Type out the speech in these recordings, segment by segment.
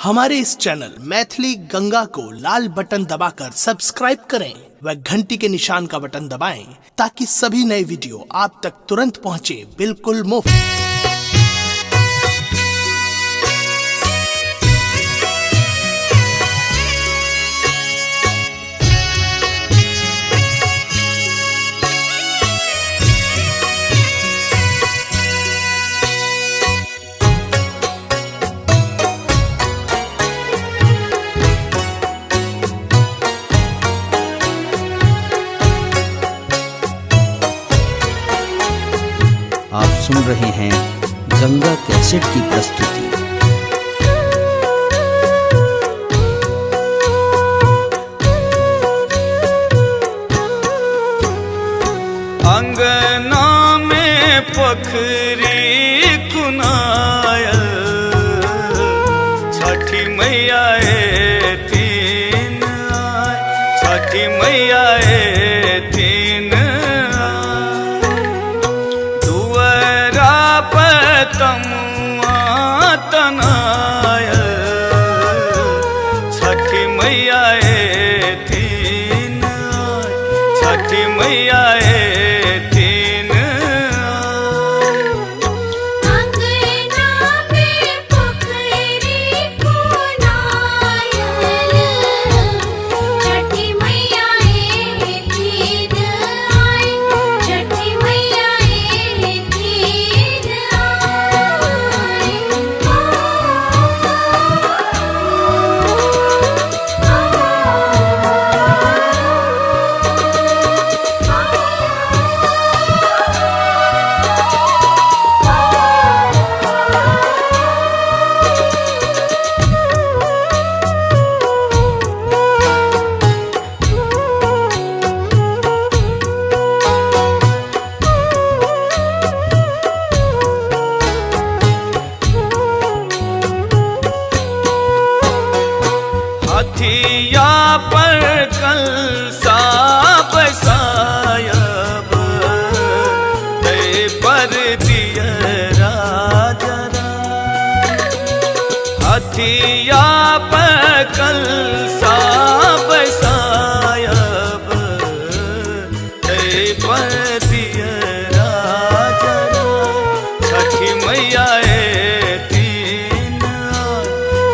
हमारे इस चैनल मैथिली गंगा को लाल बटन दबाकर सब्सक्राइब करें व घंटी के निशान का बटन दबाएं ताकि सभी नए वीडियो आप तक तुरंत पहुंचे बिल्कुल मुफ्त। आप सुन रहे हैं गंगा कैसेट की प्रस्तुति। अंगना में पोखरी कुनायल, छठी मैया तीन आए, छठी मैया तीन तमुआ तनायल, छठी मैया तीन आए, छठी मैया तीन अंगना में पोखरी कुनायल, छठी मैया तीन आए, छठी मैया हथिया पर कलसा बसायब, दे पर दियरा जरा, हथिया पर कलसा बसायब, दे पर दियरा जरा, छठी मैया तीन आए,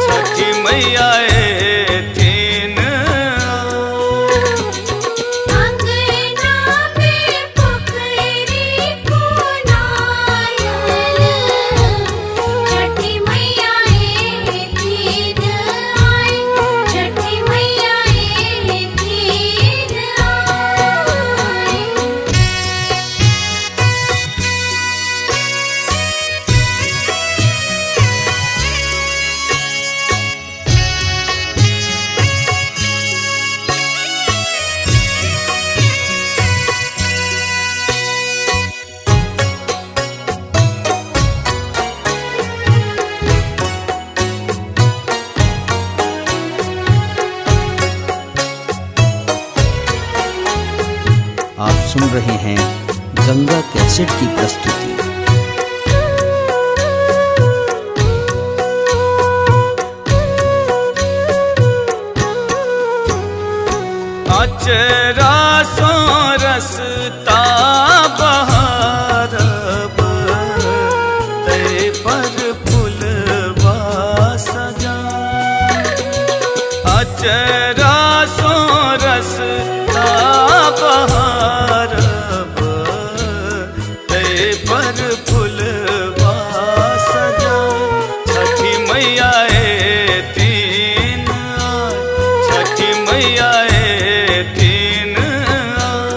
छठी मैया आप सुन रहे हैं गंगा कैसेट की प्रस्तुति। अचरा सो रसता बहारब, ते पर फूलवा सजा, अचरा सो रसता बहारब, ते पर फूलवा सजा, छठी मैया तीन आए, छठी मैया तीन आए।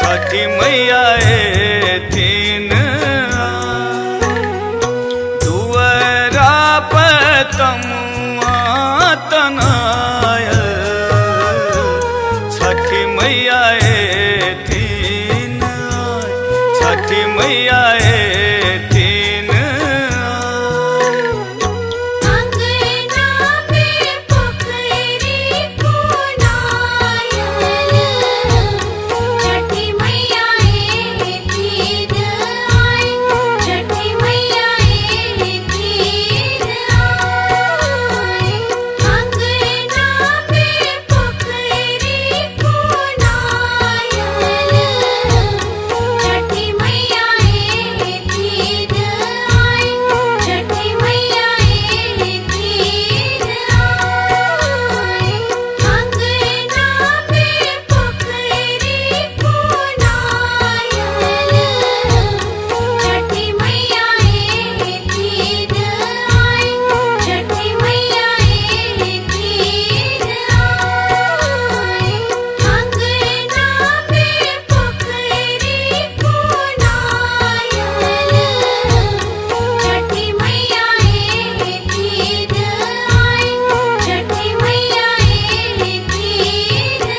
छठी मैया तीन दुअरा पतमुआ तनायल छठी मैया तीन छठी मैया तीन अंगना में पोखरी पुनायल छठी मैया तीन आई छठी मैया तीन आई अंगना में पोखरी पुनायल छठी मैया तीन आई छठी मैया तीन आई अंगना में पोखरी पुनायल छठी मैया तीन आई छठी मैया तीन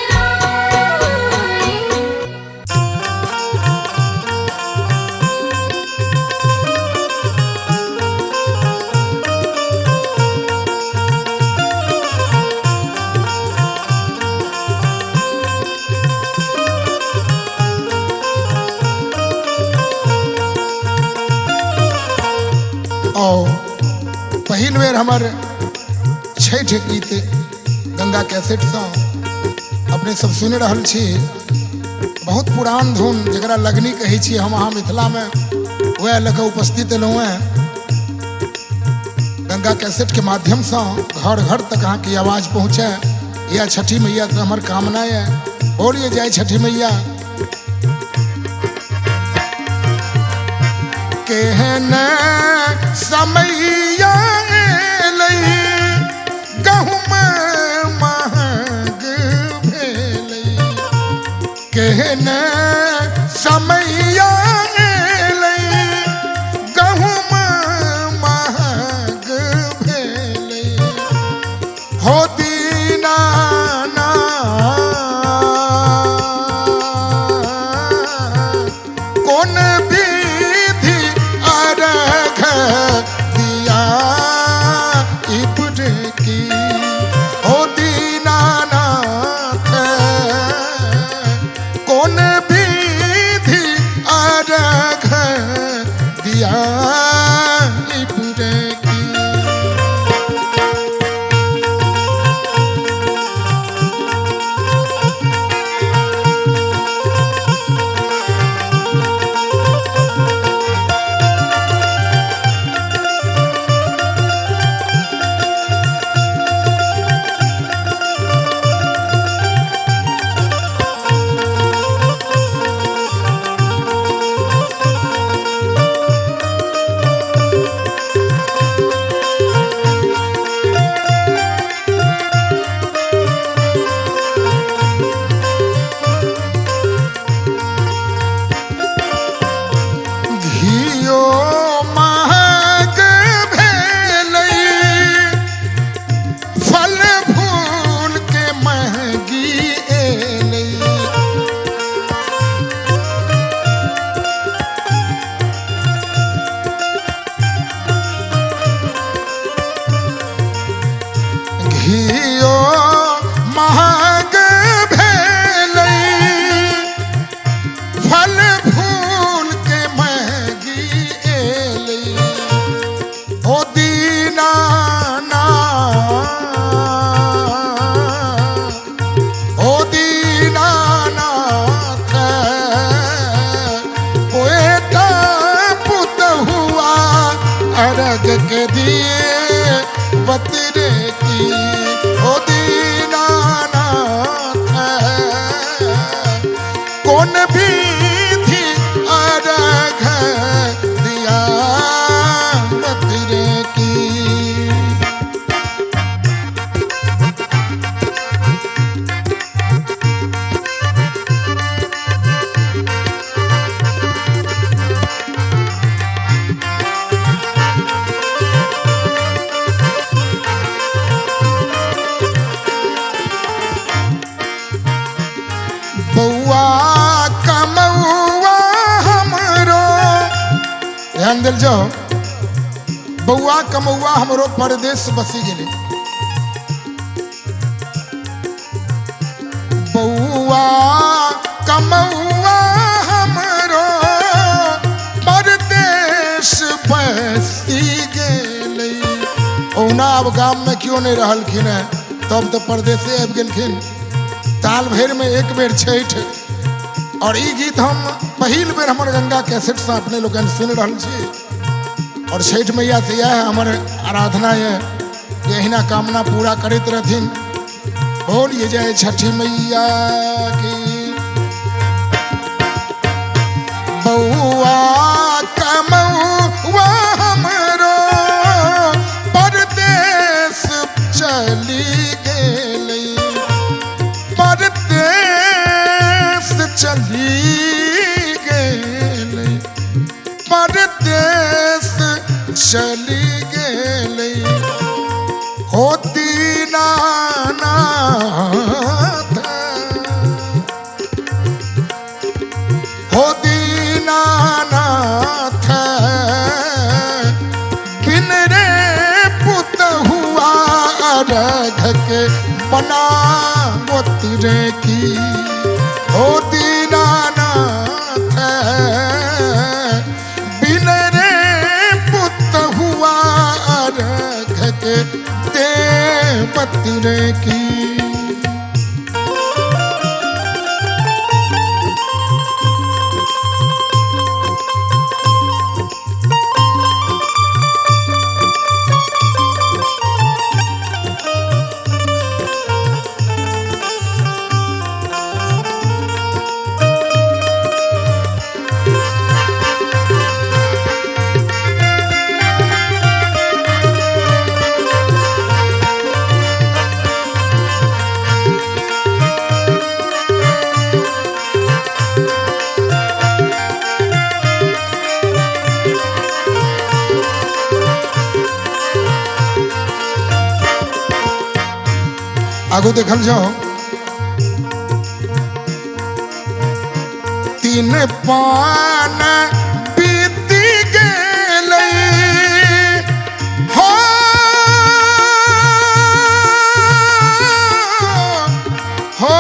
और पहिल बेर हमर छठ गीत गंगा कैसेट से अपने सब सुन रहल छी। बहुत पुरान धुन जरा लगनी कही छी हम अहाँ मिथिला में वह लके उपस्थित एलहुँ हैं। गंगा कैसेट के माध्यम से घर घर तक अहाँ की आवाज पहुँचे यह छठी मैया से हमार कामना है। बोलिए जय छठी मैया। कहने समैया एलै गहुम महग भेलै कहने समैया एलै गहुम महग भेलै हो दीनानाथ कोन विधि अर्घ दिया इब्र की हो दीनानाथ कोन विधि अर्घ दिया इब्र की। दिल जाओ बउआ कमौआ हमरो परदेश बसी गेले। बउआ कमौआ हमरो परदेश बसी गेले। ओना अब गाम में क्यों नहीं रहलखिन है, तब तो परदेशे आबि गेलखिन। साल भर में एक बेर छठ, और ई गीत हम पहिल बेर हमर गंगा कैसेट से अपने लोग सुन रहा छी। और छठ मैया से यह हमर आराधना है, यही कामना पूरा करते रहथिन। बोलिए जय छठी मैया की। बउआ कमौआ हमरो परदेश चली गेली। परदेश चली गेली। परदेश चली गेली। होती नाथ होती नाथ बिन रे पुत हुआ रघ के बना रे की। होती नाथ बिन रे पुत हुआ रघ के रे की। आगो देखल जाओ, तीन पान बीती गेलै। हो हो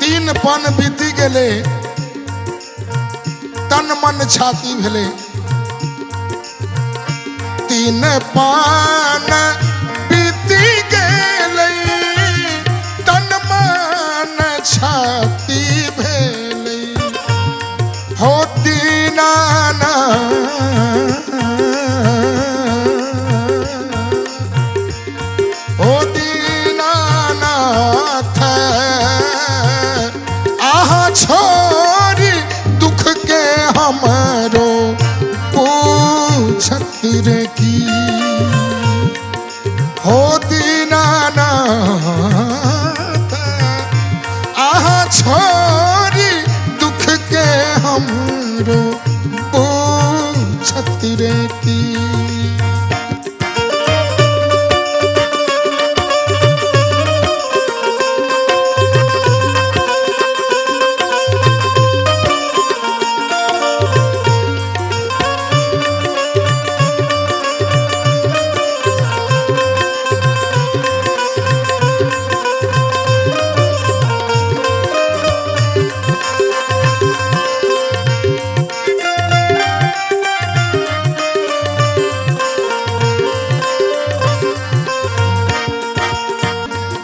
तीन पान बीती गेलै, तन मन छाती भेले। तीन पान बीती गेलै, तन मन छाती भेले। होती नाना होती नानाथ आहा छोरी दुख के हमरो पूछत रे की। होती नानाथ आहा छोरी दुख के हमरो पूछत रे की।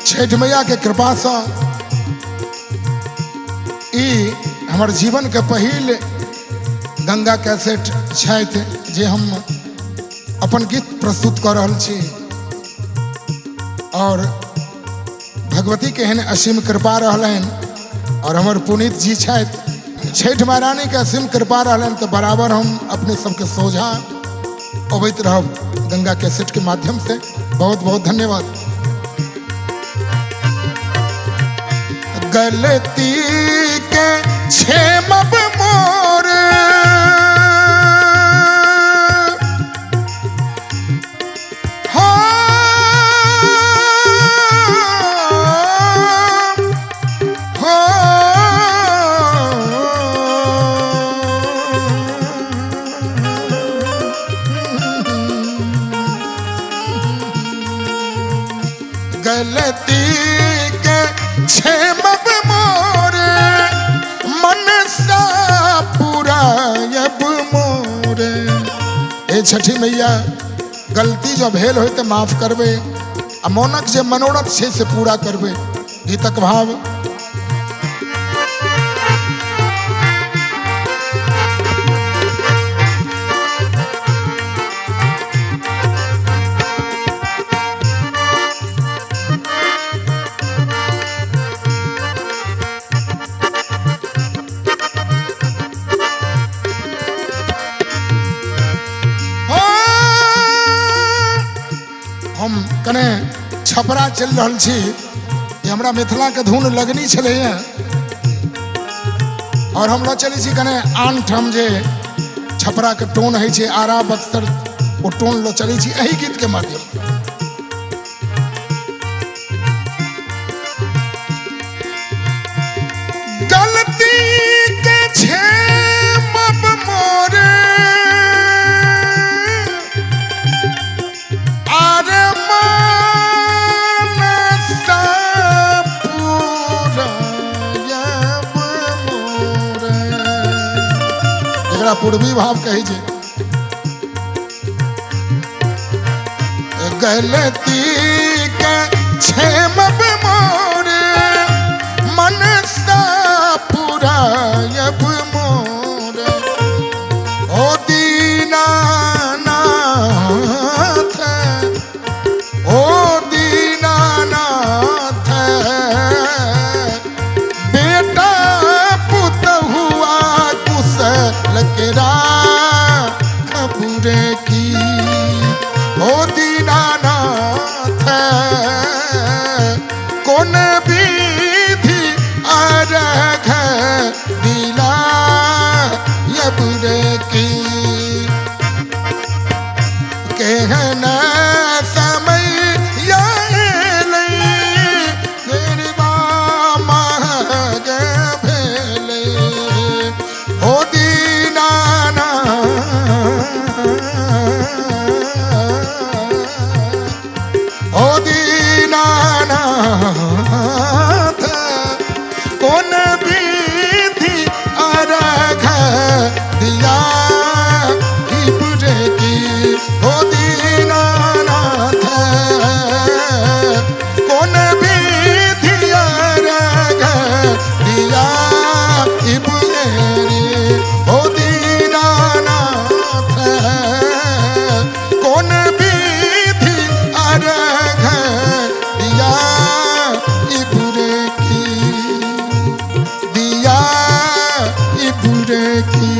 छठ मैया के कृपा से ई हमर जीवन के पहिल गंगा कैसेट छथि जे हम अपन गीत प्रस्तुत कर रहल छी। और भगवती के एहन असीम कृपा रहलन, और हमर पुनीत जी छथि छठ महारानी के असीम कृपा रहलन, तो बराबर हम अपने सबके सोझा अबैत रहब गंगा कैसेट के माध्यम से। बहुत बहुत धन्यवाद। गलती के क्षेमब मोर हो गलती के क्षेमब मोरे मन सा पूरा अब मोरे। ए छठी मैया गलती जो भेल हो तो माफ करबे आ मोनक जे मनोरथ से पूरा करबे। गीतक भाव हम कने छपरा चल रहल छी। ये हमरा मिथिला के धुन लगनी छले और हम लो चली छी कने आन ठाम जे छपरा के टोन है छे आरा बक्सर वो टोन लो चली छी यही गीत के माध्यम। गलती के क्षेमब मोरे आरे मन सा पूरा अब मोरे। एकरा पूर्वी भाव कही छे गलती के क्षेमब मोरे मन सा पूरा अब मोरे। ओ दीनानाथ ओ दीनानाथ बेटा पुत हुआ कुशल के खबरे की। ओ दीनानाथ कौन विधि अर्घ दिला यबरे की। कहना समय याले गिरवा महग भेले। ओ दीनानाथ ओ दीनानाथ कौन विधि अर्घ दिया इबरे की। ओ दीनानाथ कौन विधि अर्घ दिया इबरे। ओ दीनानाथ कौन विधि अर्घ दिया इबरे की। दिया इबरे की।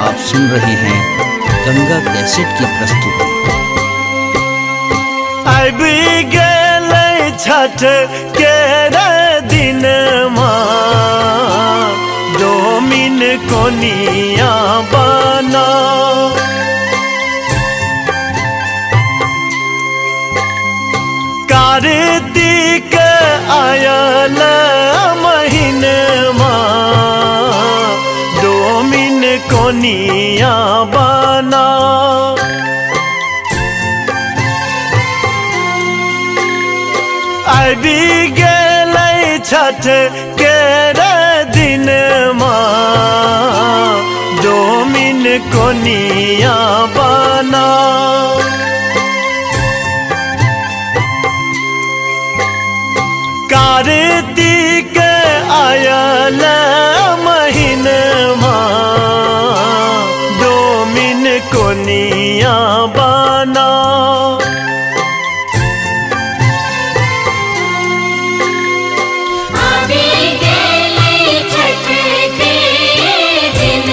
आप सुन रहे हैं गंगा कैसेट की प्रस्तुति। आबि गेलै छठ के दिन डोमिन कोनिया बना। कार्तिक आयल महीनमा डोमिन कोनिया बना। आबि गेलै छठ के दिन डोमिन कोनिया बना। कार्तिक आयल महीनमा डोमिन कोनिया बना। आबि गेलै छठ के दिन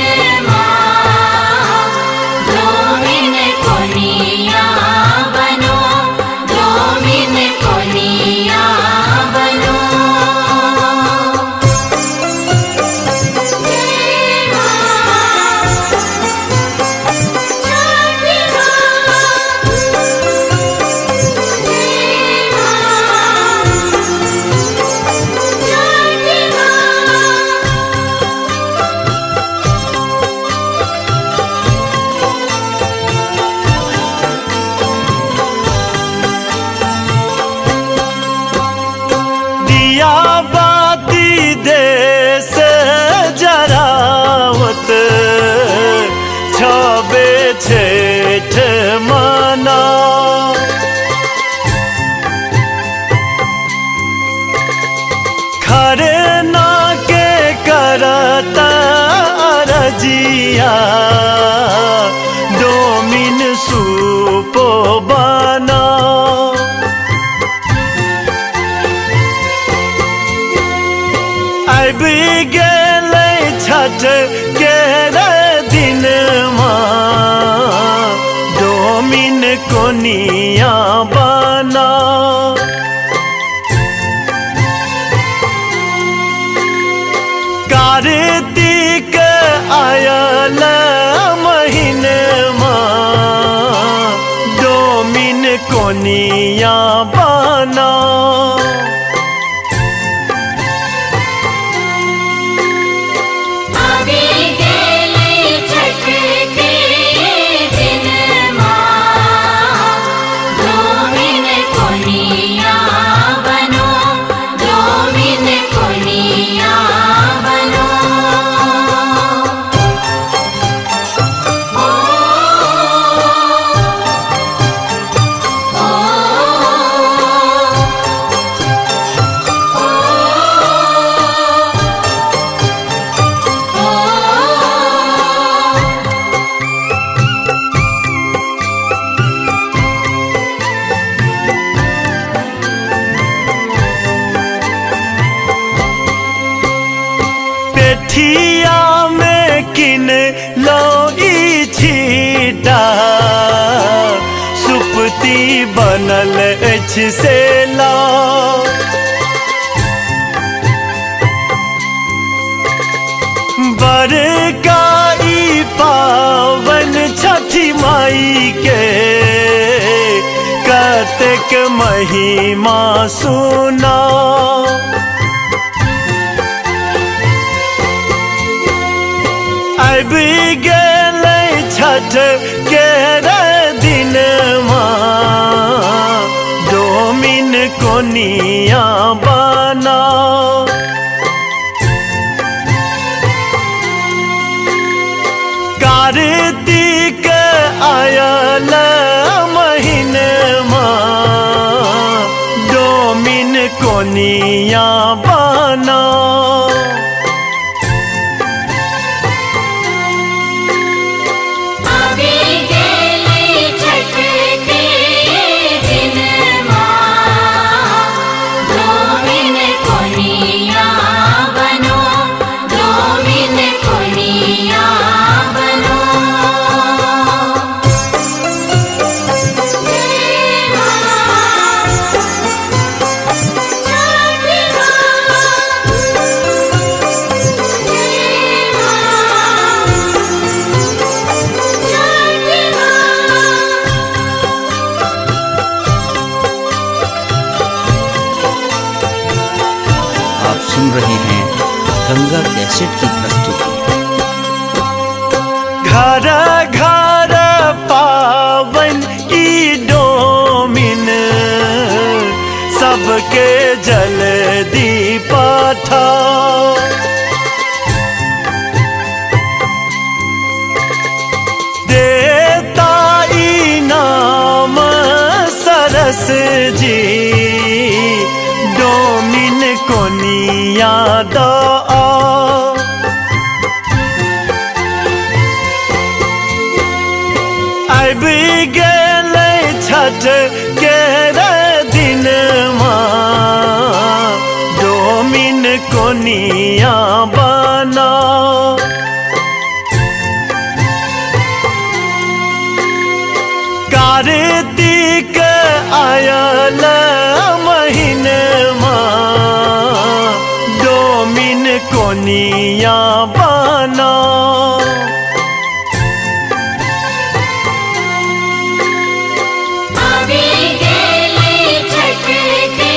मैया डोमिन सूपो बना अब गेलै छठ के दिन डोमिन कोनिया बना कार्तिक आयल महीनमा डोमिन कोनिया बना आवे गेलै छठ के दिन डोमिन कोनिया बनो डोमिन कोनिया बनो पेठिया में किन लो ई छीटा सुपती बनल अछि से ला बड़काई पावन छठी माई के कतेक महिमा सुना अब गेलै छठ के दिन डोमिन कोनिया बना कार्तिक आयल महीनमा डोमिन कोनिया बना आवे गेलै छठ के दिन डोमिन कोनिया बनो डोमिन कोनिया बनो आप सुन रहे हैं गंगा कैसेट की प्रस्तुति। घर घर पावन ई डोमिन सबके जल्दी पाठा देता इनाम सरस जी डोमिन कोनिया दा अब गेलै छठ के दिन डोमिन कोनिया बना कार्तिक आयल महीनमा डोमिन कोनिया बना आवे गेलै छठ के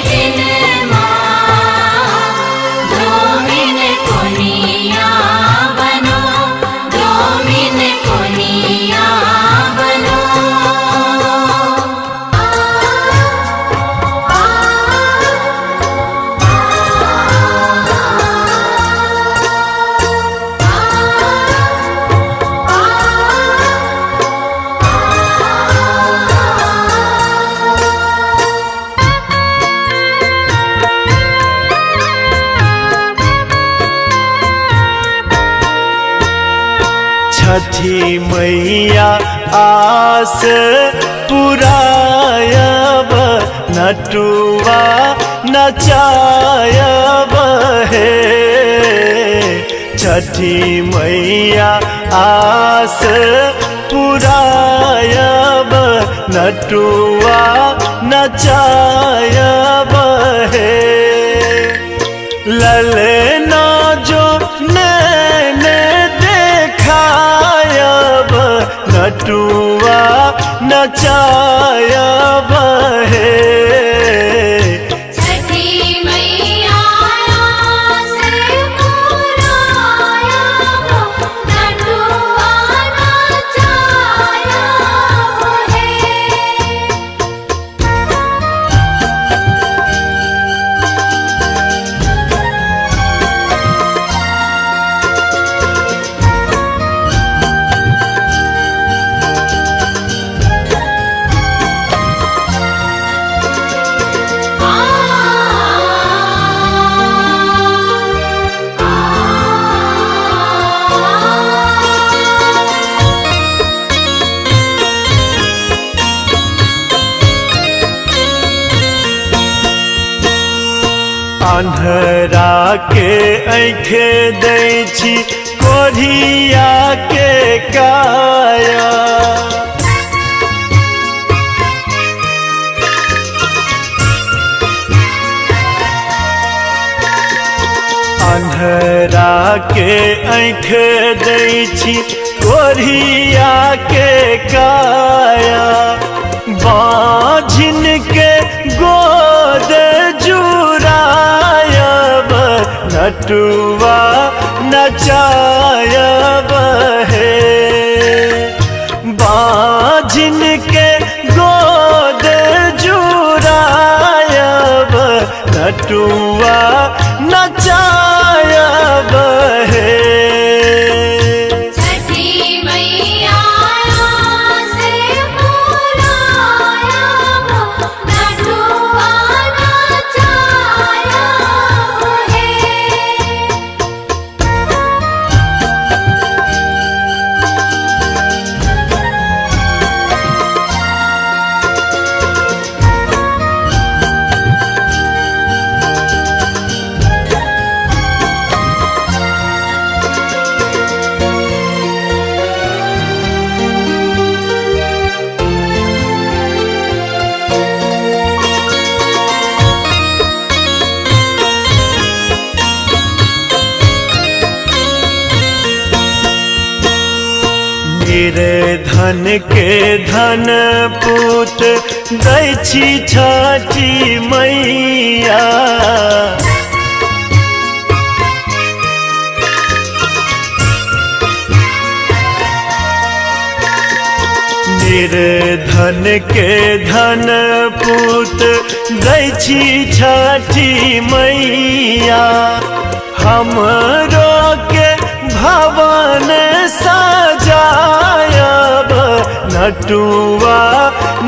दिन डोमिन कोनिया बनो डोमिन कोनिया बनो छठी मैया आस पुरायब नटुआ नचायब हे छठी मैया आस पुरायब नटुआ नचायब हे ललना जो नैन देखायब नटुआ नचायब हे छठी मैया आस पुरायब नटुआ नचायब हे। अन्हरा के आँखे दै छी कोढ़िया के काया अन्हरा के आँखे दै छी कोढ़िया के काया बाझिन के गोद जुरायब नटुआ नचायब हे बाझिन के गोद जुरायब नटुआ नचायब हे छठी मैया आस पुरायब नटुआ नचायब हे। निर्धन के धन पूत दै छी छठी मैया निर्धन के धन पूत दै छी छठी मैया हमरो के भवन सजायब नटुआ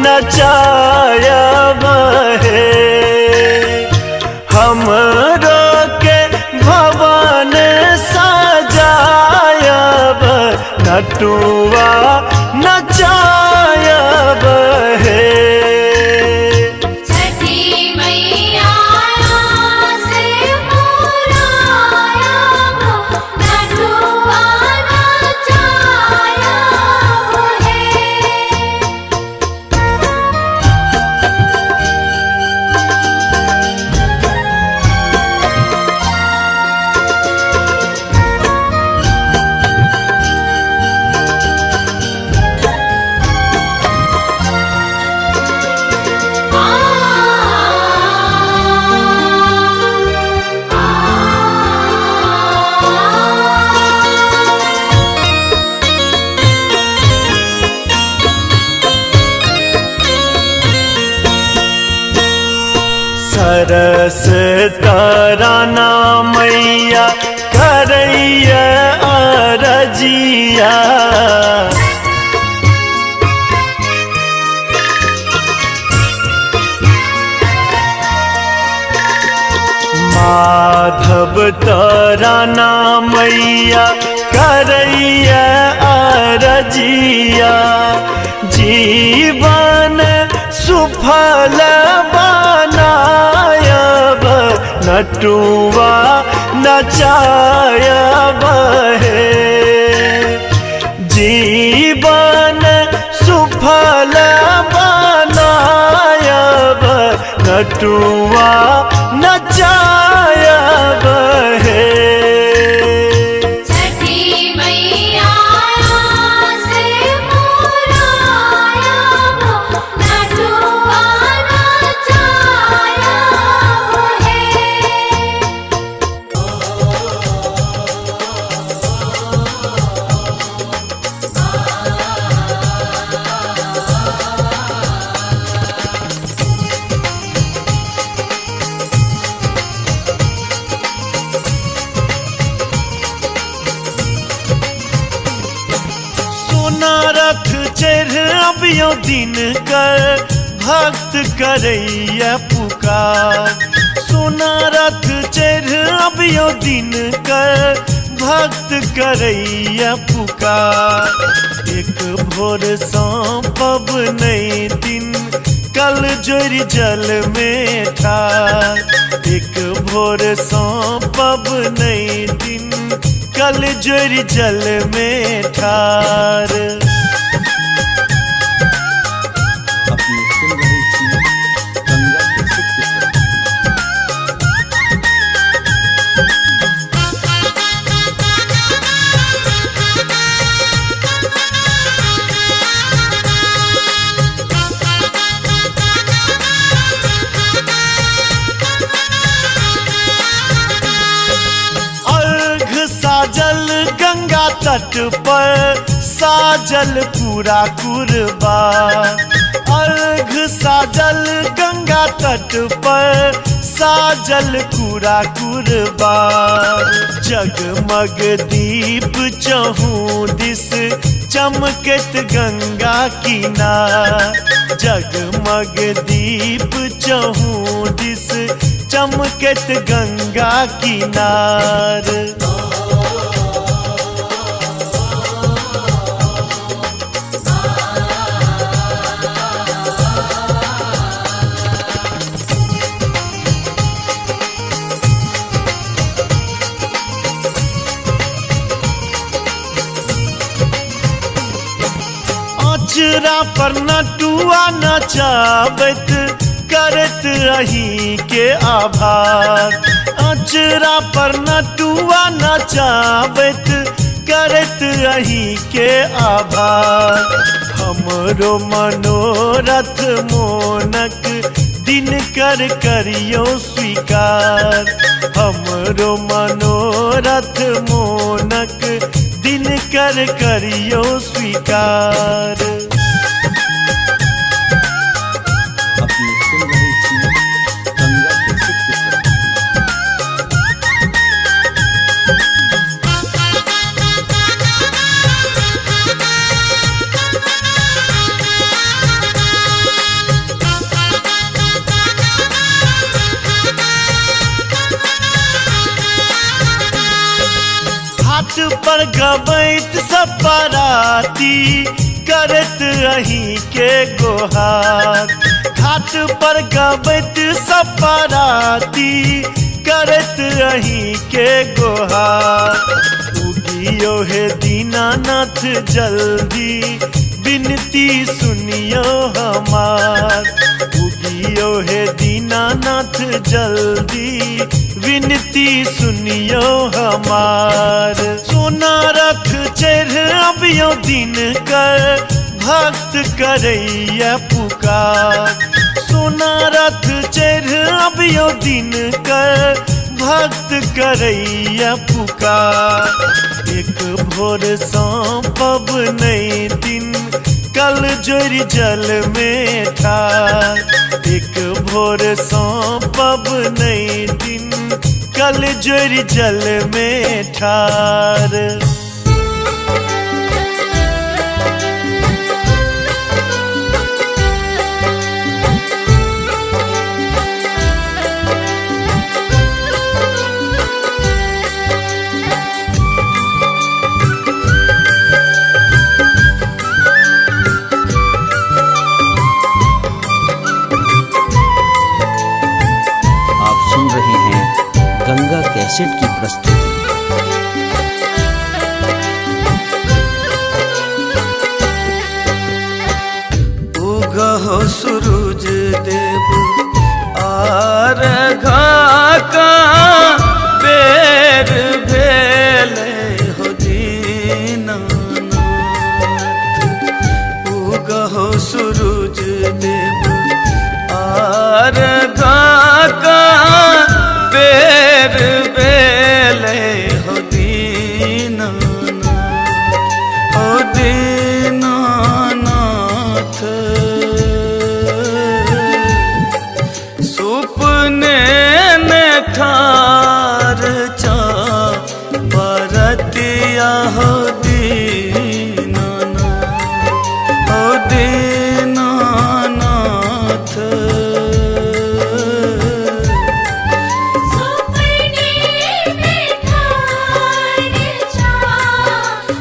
नचायब हे हमरो के भवन सजायब नटुआ नचायब हे छठी मैया आस पुरायब नटुआ नचायब हे। सरस तराना मैया करैया अरजिया माधव अब तोरा नाम मैया करैया अरजिया जीवन सुफल बनायब नटुआ नचायब हे जीवन सुफल बनायब नटुआ नचायब हे छठी मैया से पुरायब नटुआ नचायब हे सोना रथ चढ़ अबियो दिन कर भक्त करैया पुकार सोना रथ चढ़ अबियो दिन कर भक्त करैया पुकार एक भोर सांपब नहीं दिन कल जोर जल में ठार एक भोर सांपब नहीं दिन कल जोर जल में ठार अपने सुन रहे थी गंगा कैसेट की प्रस्तुति। अर्घ साजल गंगा तट पर साजल पूरा कुरबा अर्घ साजल गंगा तट पर साजल पूरा कुरबा जगमग दीप चहु दिस चमकत गंगा किनार जगमग दीप चहु दिस चमकत गंगा किनार आचरा पर नटुआ नचावत करत रही के आभार आचरा पर नटुआ नचावत करत रही के आभार हमरो मनोरथ मोनक दिन कर करियो स्वीकार हमरो मनोरथ मोनक दिन कर करियो स्वीकार अपने सुन रहे थी गंगा कैसेट की प्रस्तुति। हाथ पर गबैत सब बराती करत रही के गोहार घाट पर गबैत सब बराती करत रही के गोहार उगियो हे दीनानाथ जल्दी बिनती सुनियो हमार उगियो हे दीनानाथ जल्दी विनती सुनियो हमार सोना रथ चढ़ अबियो दिन कर भक्त करैया पुकार सोना रथ चढ़ अबियो दिन कर भक्त करैया पुकार एक भोर सांपब नहीं दिन कल जोर जल में ठार एक भोर सांपब नहीं दिन कल जोर जल में ठार कैसेट की प्रस्तुति। उगहो सूरज देव आरघा का बेर भेले हो दीनानाथ। उगहो सूरज देव आरघा का बेर भेले हो दीनानाथ, हो दीनानाथ। सुपने ने ठार चा बरतिया हो दीनानाथ, हो दीनानाथ। सुपने में ठार चा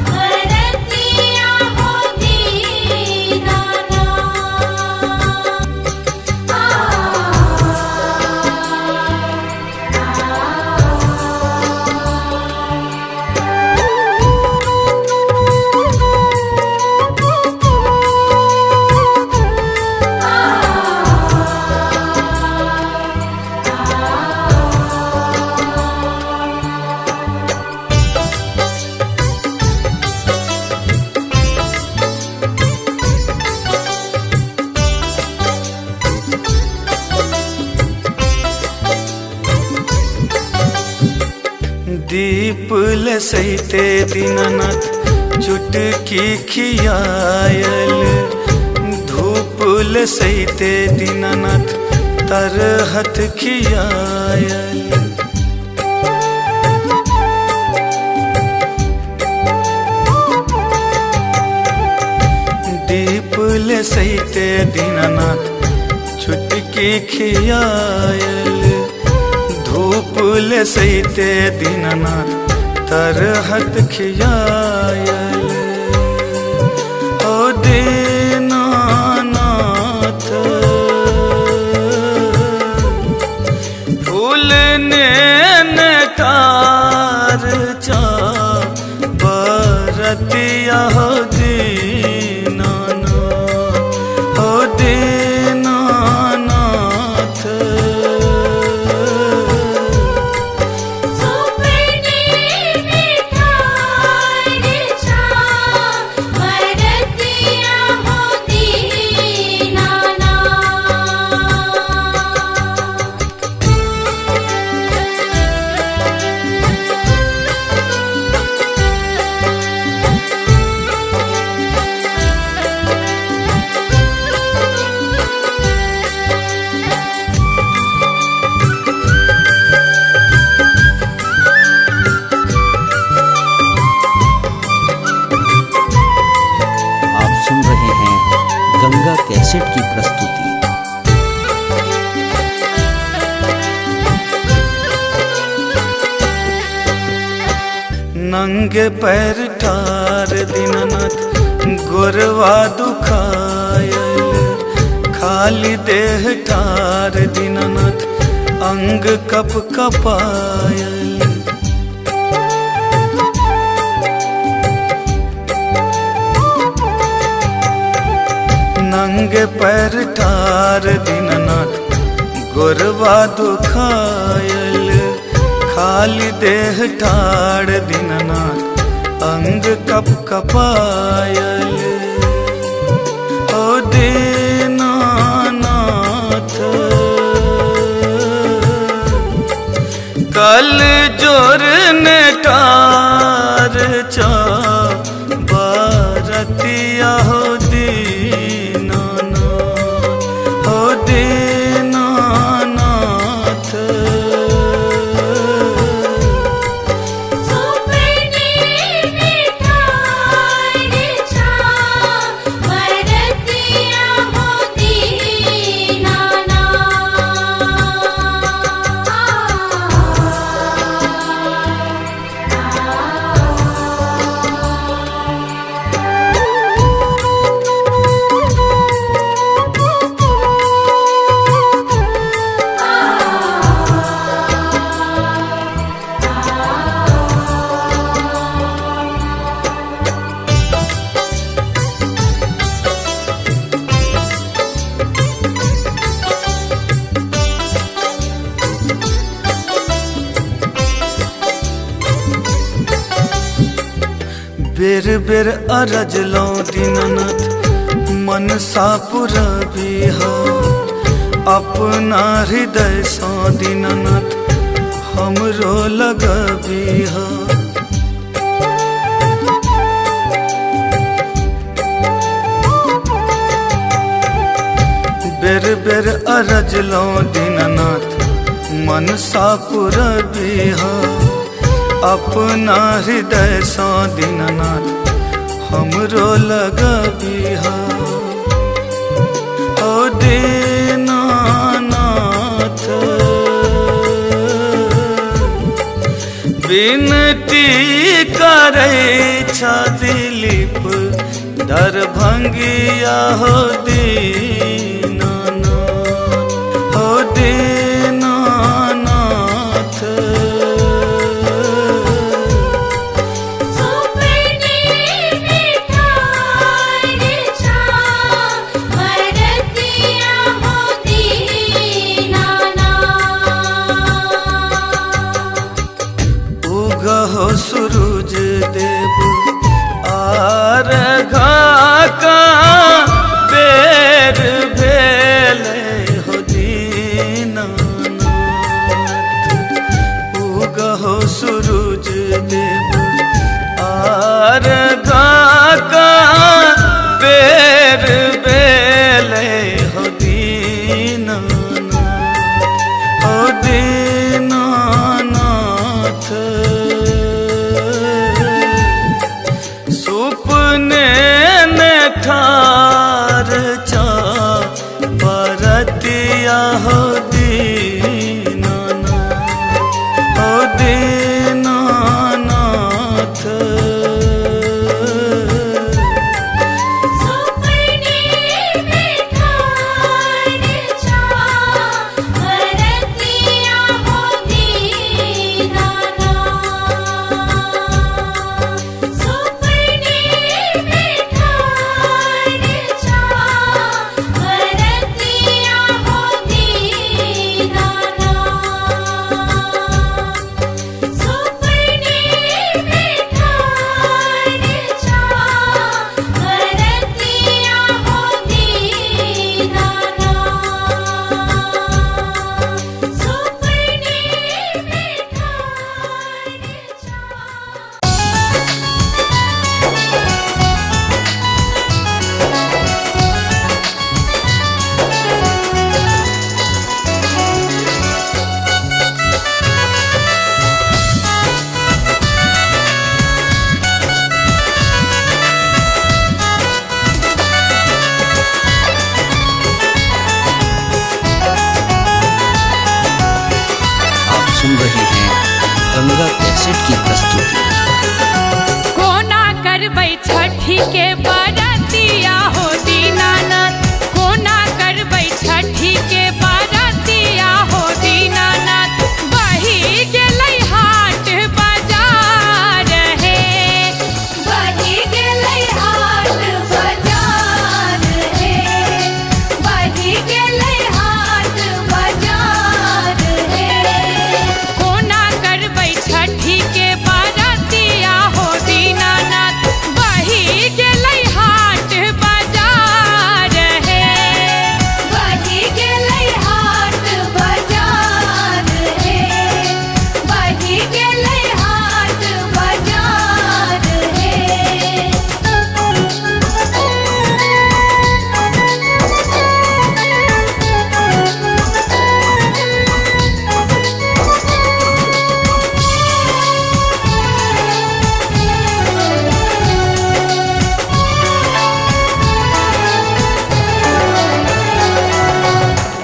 बरतिया हो दीनानाथ। दीप लसैते दीनानाथ चुटकी खियायल, धूप लसैते दीनानाथ तरहत खियायल। दीप लसैते दीनानाथ चुटकी खियायल, धूप लसैते दीनानाथ तरहत खियायल। ओ दीनानाथ फूल ने नकार चा बरतिया हो दीनानाथ, हो दीनानाथ। सुपने में ठार चा बरतिया हो दीनानाथ। आप सुन रहे हैं गंगा कैसेट की प्रस्तुति। नंगे पैर ठार दीनानाथ गोरवा दुखायल, खाली देह ठार दीनानाथ अंग कप कपायल। नंगे पैर ठार दीनानाथ गोरवा दुखायल, खाली देह ठाड़ दीनानाथ अंग कप कपायल। ओ दीनानाथ कल जोर ने टार चा बरतिया हो दीनानाथ, हो दीनानाथ। सुपने में ठार चा बरतिया हो दीनानाथ। बेर बेर अरजलो दीननाथ मनसा पुरबी हो अपना हृदय सो दीननाथ हमरो लगबी हो। बेर बेर अरजलो दीननाथ मनसा पुरबी हो अपना हृदय सो दीननाथ हमरो लगबी हो। ओ दीनानाथ विनती करे छा दिलीप दरभंगिया हो दीनानाथ हो दीनानाथ। सुपने बिठार छा बरतिया हो दीनानाथ। उगहो सूरज देव आरघा का बेर भेले हो दीनानाथ। उगहो सूरज देव आरघा का बेर भेले हो दीनानाथ हो दीनानाथ। सुपने ने ठार चा बरतिया हो दीनानाथ हो दीनानाथ। सुपने बिठार छा बरतिया हो दीनानाथ। सुपने बिठार छा बरतिया हो दीनानाथ। सुपने बिठार छा बरतिया हो दीनानाथ। सुपने आप सुन रहे हैं गंगा कैसेट की प्रस्तुति। कोना करबै छठी के बरतिया हो दीनानाथ। कोना करबै छठी के बरतिया हो दीनानाथ। बही गेलै हाट बाजार हे बही गेलै हाट बाजार हे बही गेलै हाट बाजार हे। कोना करबै छठी के बरतिया हो दीनानाथ। बही गेलै हाट बाजार हे बही गेलै हाट बाजार हे बही गेलै हाट बाजार हे।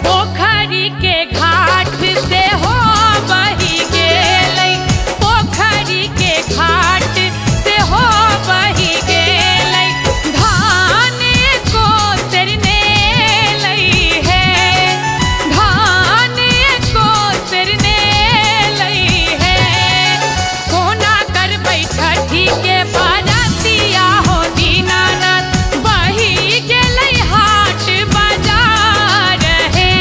पोखरी के घाट से हो बही गेलै। पोखरी के घाट से हो बही गेलै। धान को सरने लई है धान को सरने लई है। कोना करबै छठी के बरतिया हो दीनानाथ। बही गेलै हाट बाजार हे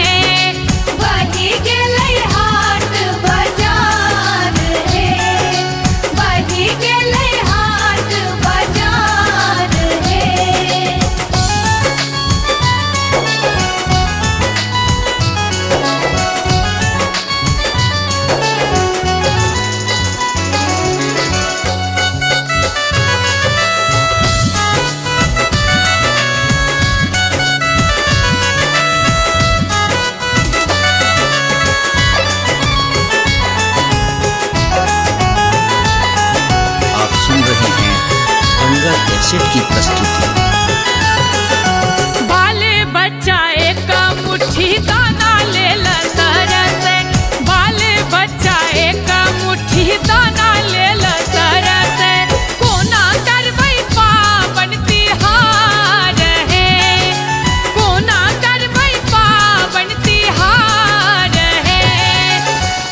बही गेलै हाट बाजार हे बही गेलै हाट बाजार कैसेट की प्रस्तुति। बाल बच्चा एक मुट्ठी दाना ले ला तरस, बाल बच्चा एक मुट्ठी दाना ले ला तरस, कोना करबै पावन तिहार है, कोना करबै पावन तिहार है,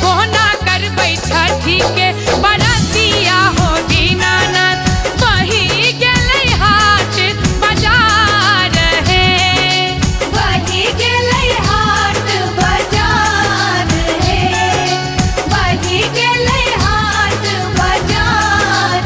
कोना करबै छठी के बरतिया हो दीनानाथ, बही गेलै हाट बाजार है, बही गेलै हाट बाजार है, बही गेलै हाट बाजार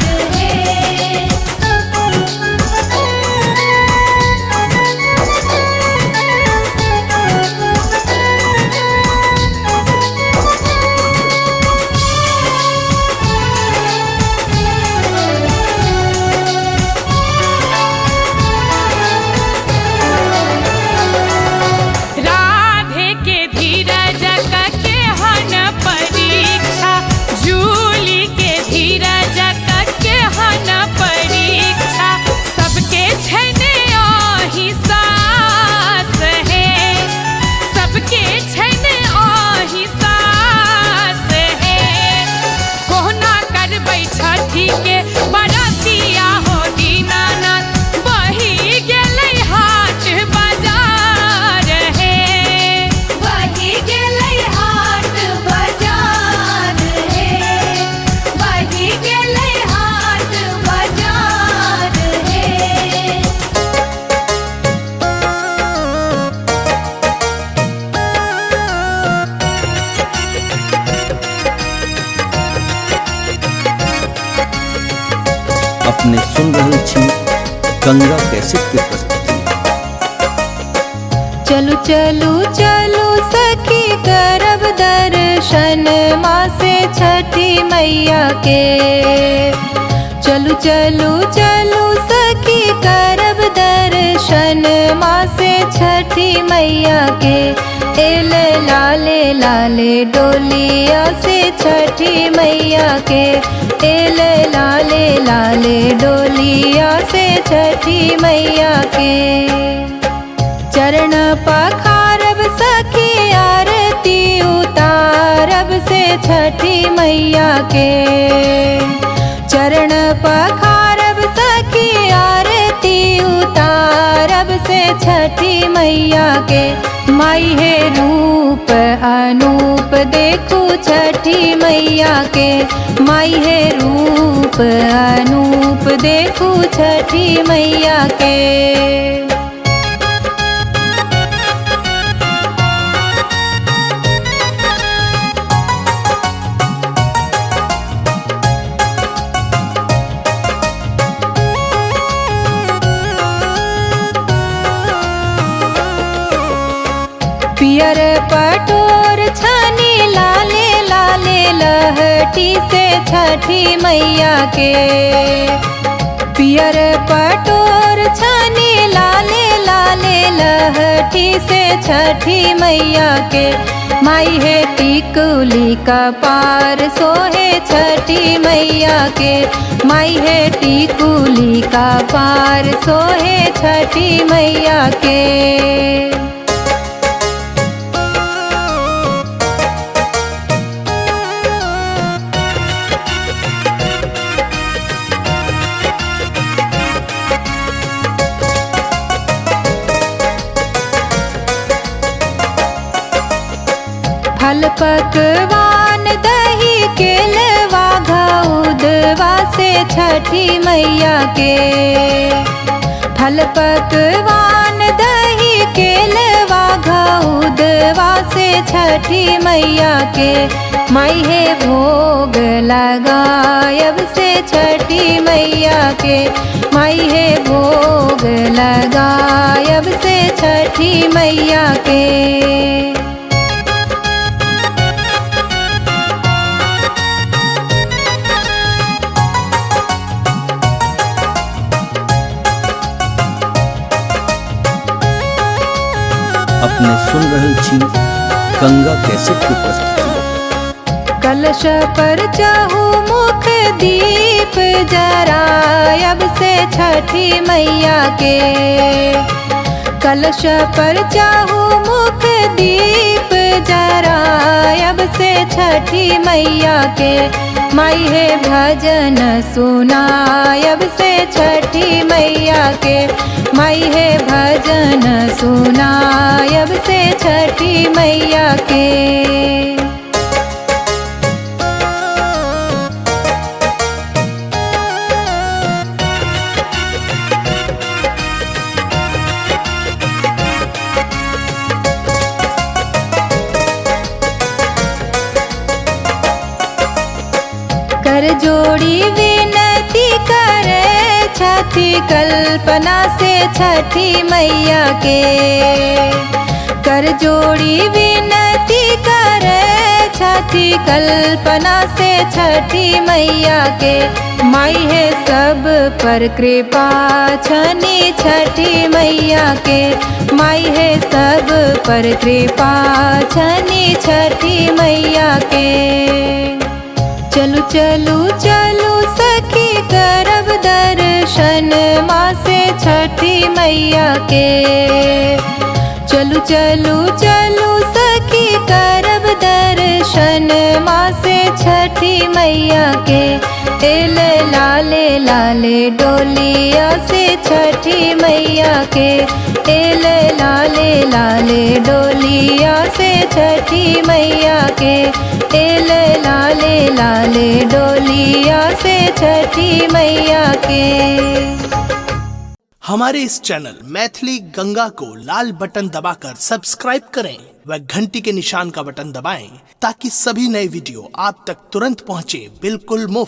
राधे के धीरज के हन परीक्षा, जूली के धीरज के हन परीक्षा, सबके छने आही सास है, सबके छने आही सास है, कोना करबै छठी के बरतिया हो दीनानाथ, बही गेलै हाट बाजार है, बही गेलै हाट बाजार है, बही गेलै हाट बाजार है। अपने सुन रहल छी गंगा कैसेट की प्रस्तुति। चलू चलू चलू सखी करब दर्शन माँ से छठी मैया के, चलू चलू चलू सखी करब दर्शन माँ से छठी मैया के, एल लाले लाले डोलिया से छठी मैया के, एल लाले लाले डोलिया से छठी मैया के, चरण पखारब सखी आरती उतारब से छठी मैया के, चरण पखारब सखी आरती उतारब से छठी मैया के, माई है रूप अनूप देखू छठी मैया के, माई है रूप अनूप देखू छठी मैया के। पियर पटोर छनी लाले लाले लहटी से छठी मैया के, पियर पटोर छनी लाले लाले लहटी से छठी मैया के, माई है टिकुली का पार सोहे छठी मैया के, माई है टिकुली का पार सोहे छठी मैया के। फल पकवान दही केलवा घउदवा से छठी मैया के, फल पकवान दही केलवा घउदवा से छठी मैया के, माई है भोग लगायब से छठी मैया के, माई है भोग लगायब से छठी मैया के। अपने सुन रहल छी गंगा कैसेट की प्रस्तुति। कलश पर चहु मुख दीप जरायब से छठी मैया के। कलश पर चाहू मुख दीप जरायब से छठी मैया के। माई है भजन सुनायब से छठी मैया के। माई है भजन सुनायब से छठी मैया के। कर जोड़ी विनती करे छठी कल्पना से छठी मैया के। कर जोड़ी विनती करे छठी कल्पना से छठी मैया के। माई है सब पर कृपा छनी छठी मैया के। माई है सब पर कृपा छनी छठी मैया के। चलू चलू चलू सखी करब दर्शन माँ से छठी मैया के। चलू चलू चलू सखी करब दर्शन माँ से छठी मैया के। एल लाले लाले डोलिया से छठी मैया के। एल लाले लाले डोलिया से छठी मैया के। एल लाले लाले डोलिया से छठी मैया के। हमारे इस चैनल मैथिली गंगा को लाल बटन दबाकर सब्सक्राइब करें व घंटी के निशान का बटन दबाएं ताकि सभी नए वीडियो आप तक तुरंत पहुंचे बिल्कुल मुफ्त।